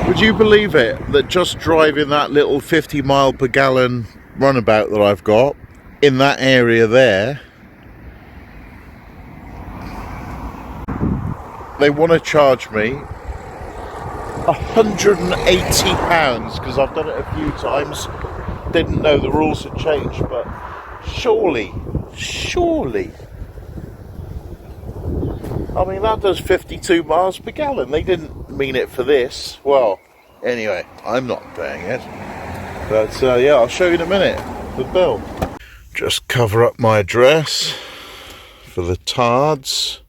Would you believe it that just driving that little 50 mile per gallon runabout that I've got in that area there, they want to charge me £180 because I've done it a few times. Didn't know the rules had changed, but surely, I mean, that does 52 miles per gallon. They didn't mean it for this. Well, anyway, I'm not paying it. But yeah, I'll show you in a minute the bill. Just cover up my address for the tards.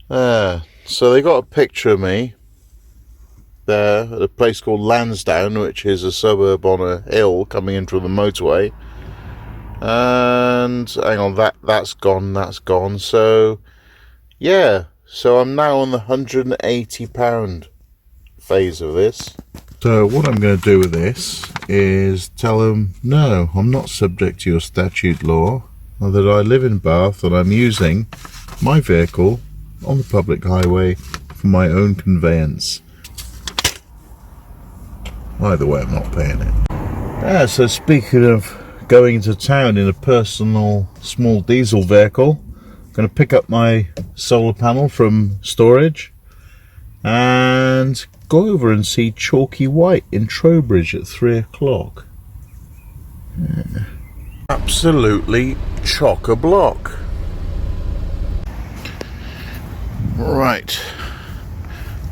So they got a picture of me there at a place called Lansdowne, which is a suburb on a hill coming in from the motorway. And hang on, that's gone. So yeah, so I'm now on the £180 phase of this. So what I'm going to do with this is tell them, no, I'm not subject to your statute law, or that I live in Bath and I'm using my vehicle on the public highway for my own conveyance. Either way, I'm not paying it. So speaking of going to town in a personal small diesel vehicle, I'm going to pick up my solar panel from storage and go over and see Chalky White in Trowbridge at 3 o'clock. Yeah. Absolutely chock-a-block. Right,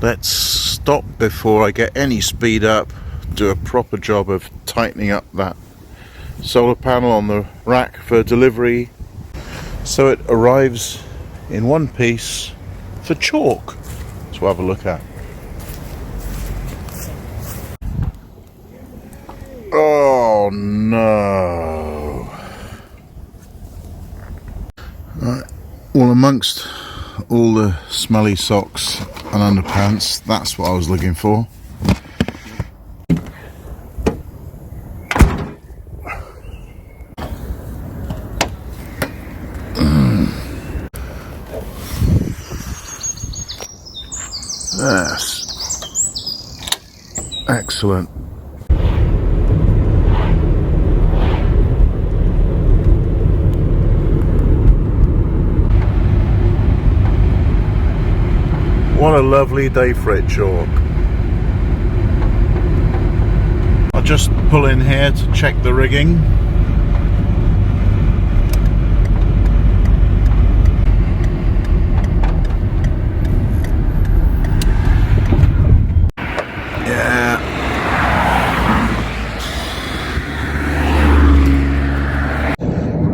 let's stop before I get any speed up, do a proper job of tightening up that solar panel on the rack for delivery so it arrives in one piece for chalk to have a look at. Oh no. Right. Well, amongst all the smelly socks and underpants, that's what I was looking for. Yes. Excellent. What a lovely day for it, chalk. I'll just pull in here to check the rigging. Yeah.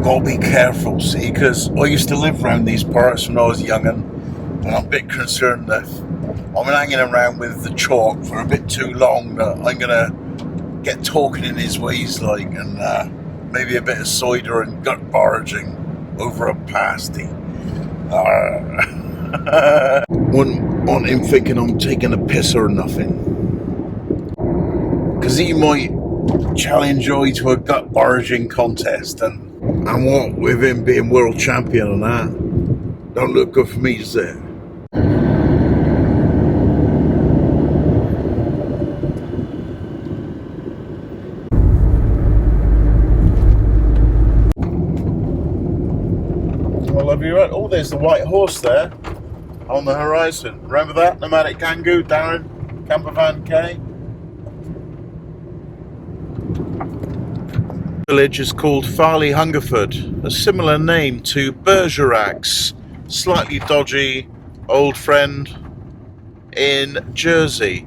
Gotta be careful, see, because I used to live around these parts when I was young, and I'm a bit concerned that I'm hanging around with the chalk for a bit too long, that I'm gonna get talking in his ways, like, and maybe a bit of cider and gut barging over a pasty. Wouldn't want him thinking I'm taking a piss or nothing, because he might challenge I to a gut barging contest, and what with him being world champion and that, don't look good for me, does it? Well, have you read? Oh, there's the white horse there on the horizon. Remember that? Nomadic Kangoo, Darren, Campervan K. The village is called Farley Hungerford, a similar name to Bergerac's slightly dodgy old friend in Jersey.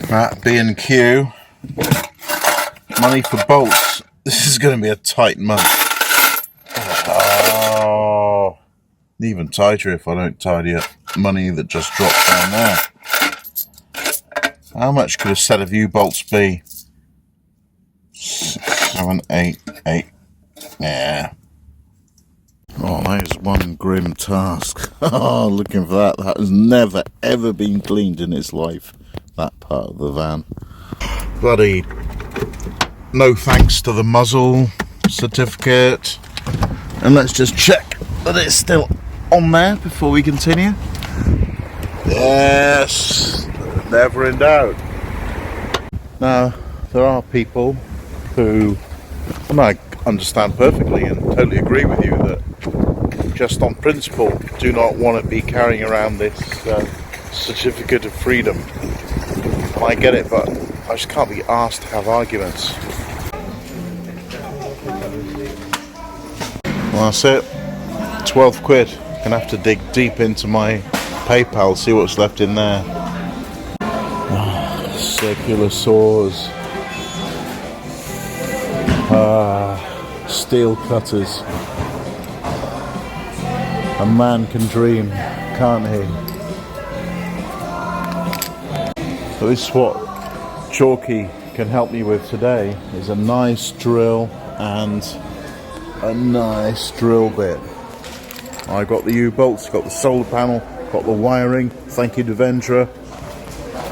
That B&Q, money for bolts. This is going to be a tight month. Oh, even tighter if I don't tidy up money that just dropped down there. How much could a set of U-bolts be? 6, 7, 8, 8. Yeah. Oh, that is one grim task. Oh, looking for that. That has never ever been cleaned in its life, that part of the van. Bloody no thanks to the muzzle certificate. And let's just check that it's still on there before we continue. Yes, never in doubt. Now, there are people who, and I understand perfectly and totally agree with you, that just on principle do not want to be carrying around this certificate of freedom. And I get it, but I just can't be asked to have arguments. Well, that's it. 12 quid. Gonna have to dig deep into my PayPal, see what's left in there. Oh, circular saws. Steel cutters. A man can dream, can't he? So this is what Chalky can help me with today, is a nice drill and a nice drill bit. I got the U-bolts, got the solar panel, got the wiring. Thank you to Vendra.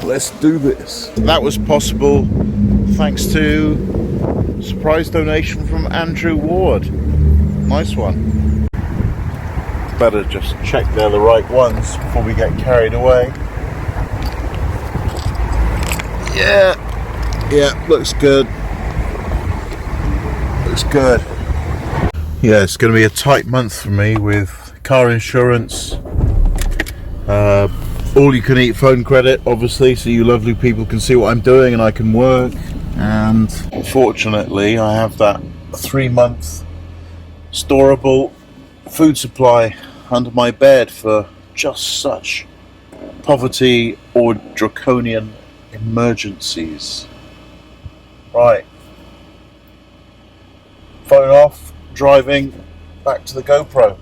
Let's do this. That was possible thanks to a surprise donation from Andrew Ward. Nice one. Better just check they're the right ones before we get carried away. Yeah, looks good. Looks good. Yeah, it's going to be a tight month for me with car insurance, all you can eat phone credit, obviously, so you lovely people can see what I'm doing and I can work. And fortunately, I have that 3-month storable food supply under my bed for just such poverty or draconian emergencies. Right. Phone off, driving back to the GoPro.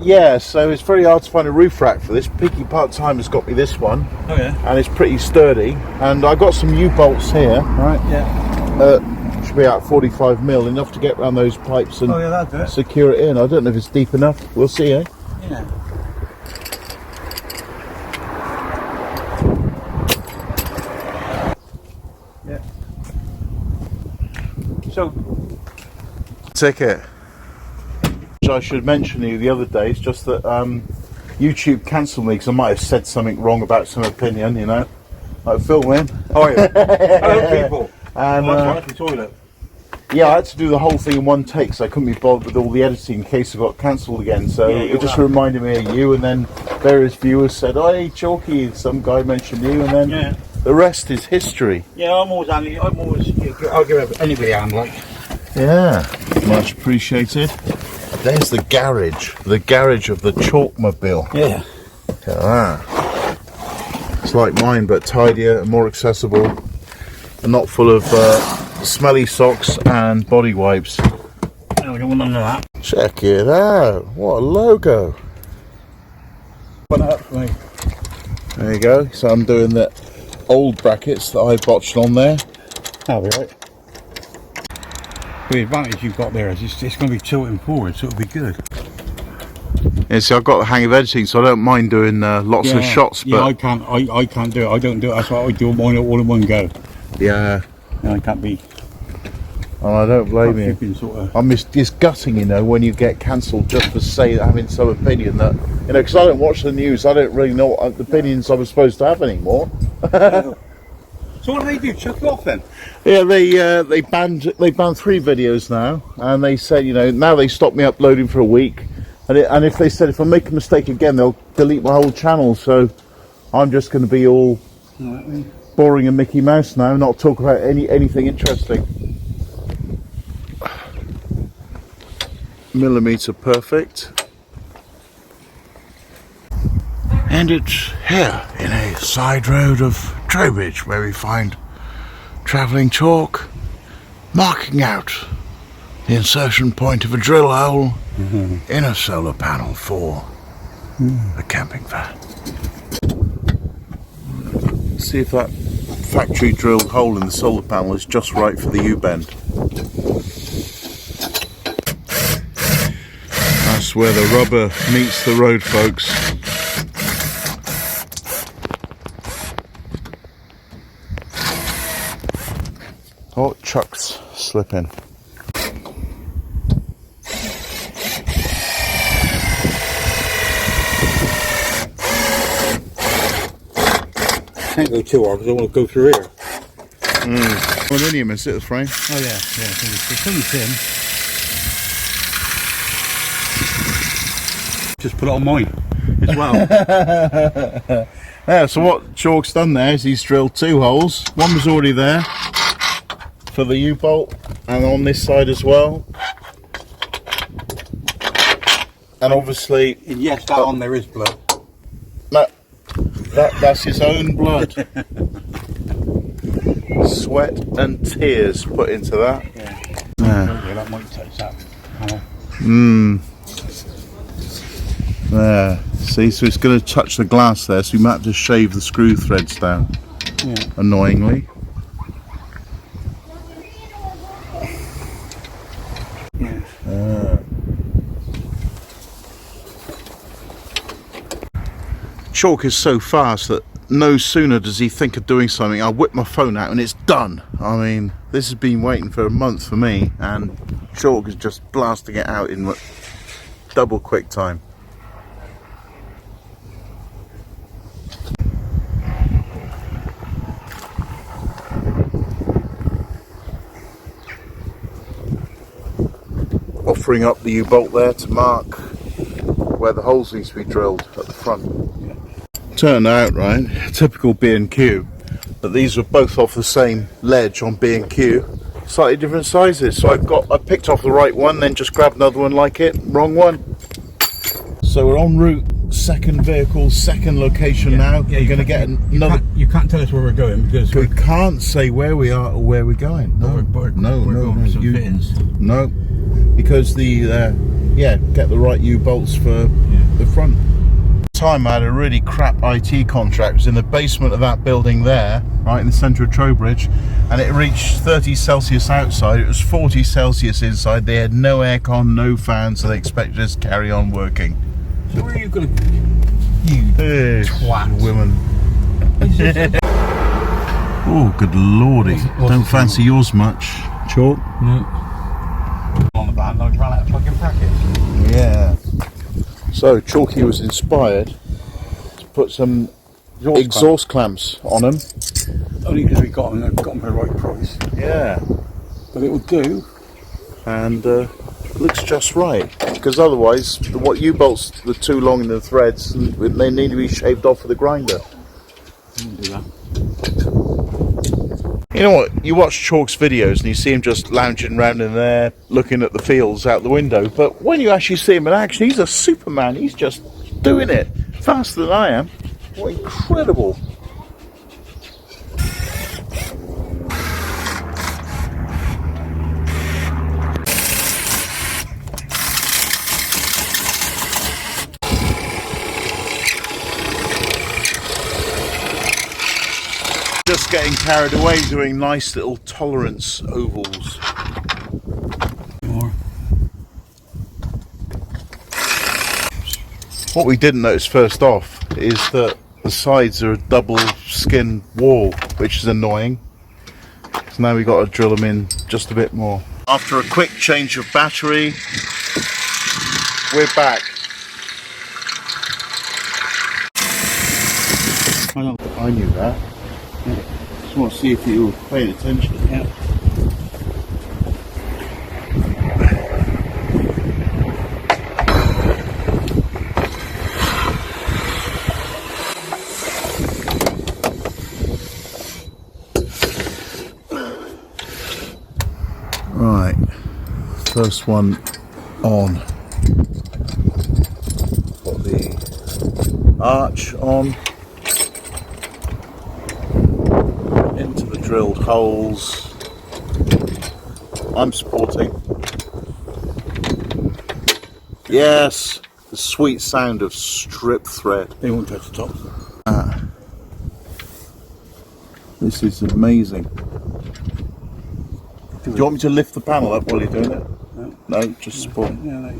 Yeah, so it's very hard to find a roof rack for this. Peaky Part-Time has got me this one. Oh yeah. And it's pretty sturdy. And I got some U-bolts here, right? Yeah. Should be about 45mm, enough to get around those pipes and secure it in. I don't know if it's deep enough. We'll see, eh? Yeah. Yeah. So, ticket. Which I should mention to you the other day, it's just that YouTube cancelled me because I might have said something wrong about some opinion, you know. Like filming. oh yeah. Hello people. And that's the toilet. yeah, I had to do the whole thing in one take, so I couldn't be bothered with all the editing in case I got cancelled again. So yeah, it just reminded me of you, and then various viewers said, "Oh, hey, Chalky," some guy mentioned you, and then the rest is history. Yeah, I'll give anybody I'm like. Yeah, much appreciated. There's the garage of the Chalkmobile. Yeah. Look at that. It's like mine, but tidier and more accessible, and not full of smelly socks and body wipes. No, we don't want none of that. Check it out. What a logo. Put up for me. There you go. So I'm doing the old brackets that I botched on there. That'll be right. The advantage you've got there is it's going to be tilting forward, so it'll be good. Yeah, see, I've got the hang of editing, so I don't mind doing lots of shots. But yeah, I can't do it. I don't do it. That's why I do mine all in one go. Yeah. And I can't be. And I don't blame you. Sort of... I'm just gutting, you know, when you get cancelled just for having some opinion that, you know, because I don't watch the news, I don't really know what opinions I'm supposed to have anymore. So what do they do? Chuck you off then? Yeah, they banned 3 videos now, and they said, you know, now they stop me uploading for a week, and if they said if I make a mistake again, they'll delete my whole channel. So I'm just going to be all boring and Mickey Mouse now, not talk about anything interesting. Millimeter perfect. And it's here in a side road of Trowbridge where we find travelling chalk marking out the insertion point of a drill hole in a solar panel for a camping van. See if that factory drilled hole in the solar panel is just right for the U-bend. That's where the rubber meets the road, folks. Oh, Chuck's slipping. Can't go too hard because I want to go through here. Aluminium, is it, the frame? Oh yeah, it's only thin. Just put it on mine as well. Yeah, so what Chalk's done there is he's drilled 2 holes. One was already there for the U-bolt, and on this side as well. And obviously... And yes, that on there is blood. No, that's his own blood. Sweat and tears put into that. Yeah, that might touch that. There. See, so it's going to touch the glass there, so we might have to shave the screw threads down. Yeah. Annoyingly. Yeah. Chalk is so fast that no sooner does he think of doing something, I whip my phone out and it's done. I mean, this has been waiting for a month for me, and Chalk is just blasting it out in double quick time. Offering up the U-bolt there to mark where the holes need to be drilled at the front. Turned out, right, typical B&Q, that these were both off the same ledge on B&Q, slightly different sizes. So I picked off the right one, then just grabbed another one like it, wrong one. So we're en route, second vehicle, second location now. Yeah, we're going to get another. You can't tell us where we're going because we can't say where we are or where we're going. No, we're going for some fittings. No, because the get the right U-bolts for the front. Time I had a really crap IT contract. It was in the basement of that building there, right in the centre of Trowbridge, and it reached 30 Celsius outside. It was 40 Celsius inside. They had no aircon, no fans, so they expected us to carry on working. So where are you going to... You twat. Women. Oh, good lordy. Don't fancy yours much, Chalk? No. On the van, I ran out of fucking brackets. Yeah. So Chalky was inspired to put some exhaust clamps on them. Only because we got them for the right price. Yeah. But it would do. And looks just right. Because otherwise, what U-bolts are too long in the threads, and they need to be shaved off with a grinder. Do that. You know what? You watch Chalk's videos and you see him just lounging around in there, looking at the fields out the window. But when you actually see him in action, he's a Superman. He's just doing it faster than I am. What incredible! Just getting carried away doing nice little tolerance ovals. More. What we didn't notice first off is that the sides are a double skin wall, which is annoying. So now we've got to drill them in just a bit more. After a quick change of battery, we're back. I knew that. Just want to see if you were paying attention. Yeah. Right, first one on. Got the arch on. Into the drilled holes. I'm supporting. Yes, the sweet sound of strip thread. They won't touch the top. This is amazing. Do you want me to lift the panel up while you're doing it? No. No, just support. Yeah, no.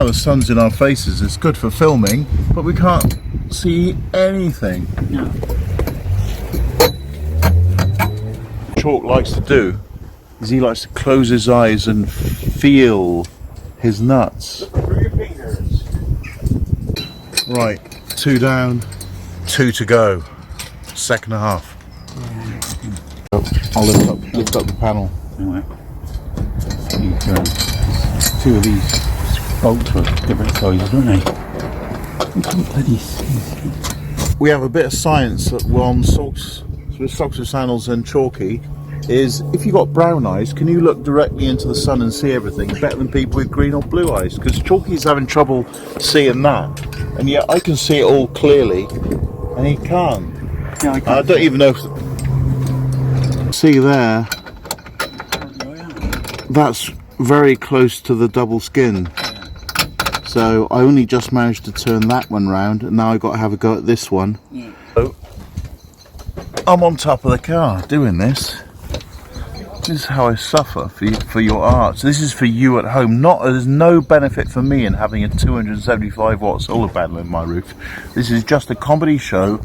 the sun's in our faces, it's good for filming, but we can't see anything. No. Chalk likes to do is he likes to close his eyes and feel his nuts. Through your fingers. Right, 2 down, 2 to go. Second half. I'll lift up the panel. Right. Two of these bolts are different sizes, aren't they? We have a bit of science that on socks with Sandals and Chalky is if you've got brown eyes, can you look directly into the sun and see everything better than people with green or blue eyes? Because Chalky's having trouble seeing that, and yet I can see it all clearly and he can't. Yeah, I don't even know if... See there, that's very close to the double skin. So I only just managed to turn that one round, and now I've got to have a go at this one. Yeah. So I'm on top of the car doing this. This is how I suffer for your art. So this is for you at home. There's no benefit for me in having a 275 watt solar panel in my roof. This is just a comedy show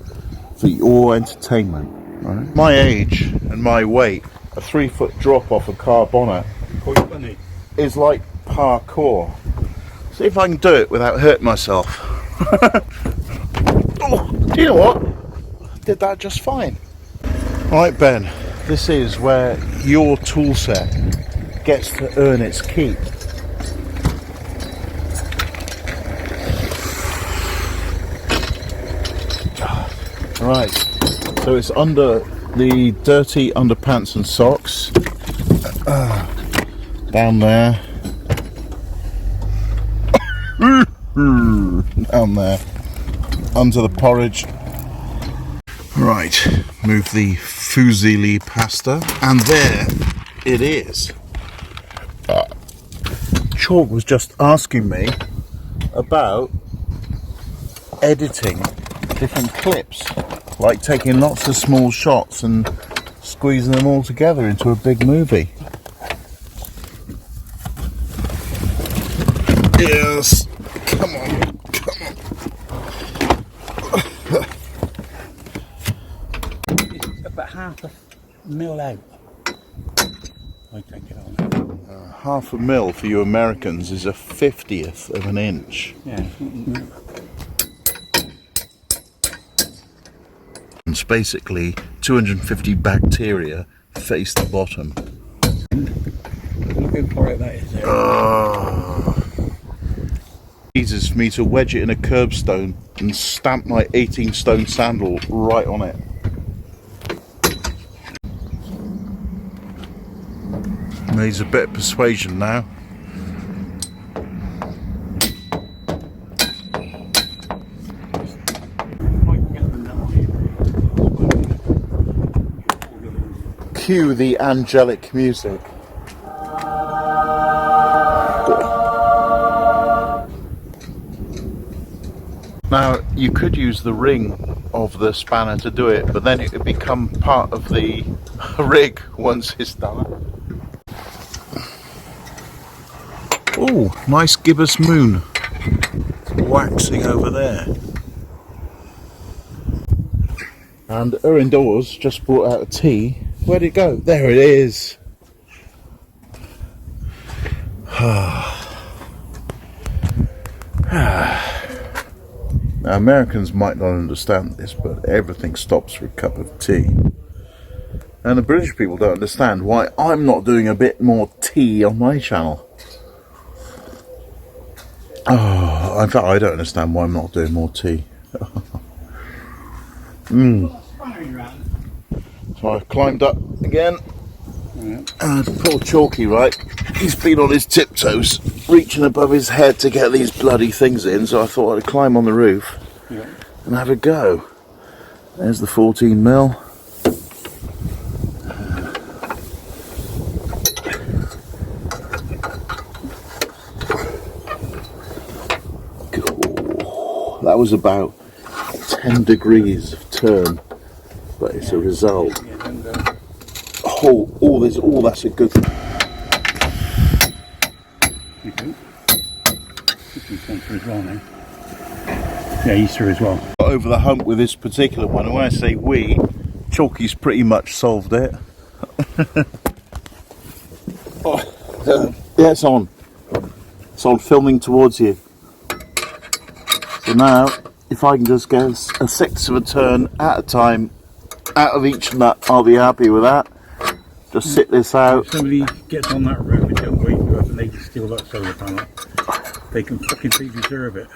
for your entertainment. Right? My age and my weight, a 3-foot drop off a car bonnet Quite funny. is like parkour. See if I can do it without hurting myself. Oh, do you know what? I did that just fine. Right, Ben, this is where your tool set gets to earn its keep. Right, so it's under the dirty underpants and socks. Down there. Down there. Under the porridge. Right, move the fusilli pasta, and there it is. Chalk was just asking me about editing different clips, like taking lots of small shots and squeezing them all together into a big movie. Yes, come on, come on. It's about half a mil out. I take it on. Half a mil for you Americans is a 50th of an inch. Yeah. It's basically 250 bacteria face the bottom. Look how far out that is there. Easiest for me to wedge it in a curbstone and stamp my 18-stone sandal right on it. Needs a bit of persuasion now. Cue the angelic music. Now, you could use the ring of the spanner to do it, but then it would become part of the rig once it's done. Oh, nice gibbous moon. Waxing over there. And Erin Dawes just brought out a tea. Where'd it go? There it is. Now, Americans might not understand this, but everything stops for a cup of tea. And the British people don't understand why I'm not doing a bit more tea on my channel. Oh, in fact, I don't understand why I'm not doing more tea. So I climbed up again, and poor Chalky, right, he's been on his tiptoes, reaching above his head to get these bloody things in, so I thought I'd climb on the roof and have a go. There's the 14 mil. That was about 10 degrees of turn, but it's a result. Oh, that's a good thing. Easter as well now. Yeah, Easter as well. Got over the hump with this particular one, and when I say we, Chalky's pretty much solved it. Yeah, it's on. It's on, filming towards you. So now, if I can just get a sixth of a turn at a time out of each nut, I'll be happy with that. Just sit this out. If somebody gets on that road and don't wait for us and they can steal that solar panel, they can fucking deserve it.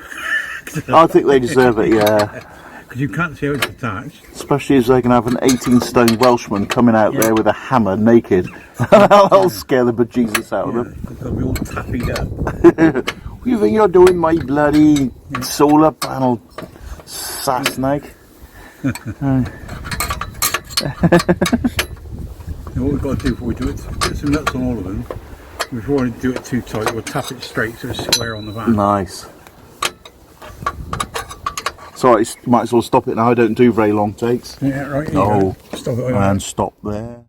I think they deserve it, yeah. Because you can't see how it's attached. Especially as they can have an 18-stone Welshman coming out there with a hammer naked. That'll scare the bejesus out of them. They'll be all tappied up. What do you think you're doing, my bloody solar panel sass snake? What we've got to do before we do it, put some nuts on all of them. If we want to do it too tight, we'll tap it straight so it's square on the van. Nice. Sorry, might as well stop it now. I don't do very long takes. Yeah, right. Oh, Stop it. and stop there.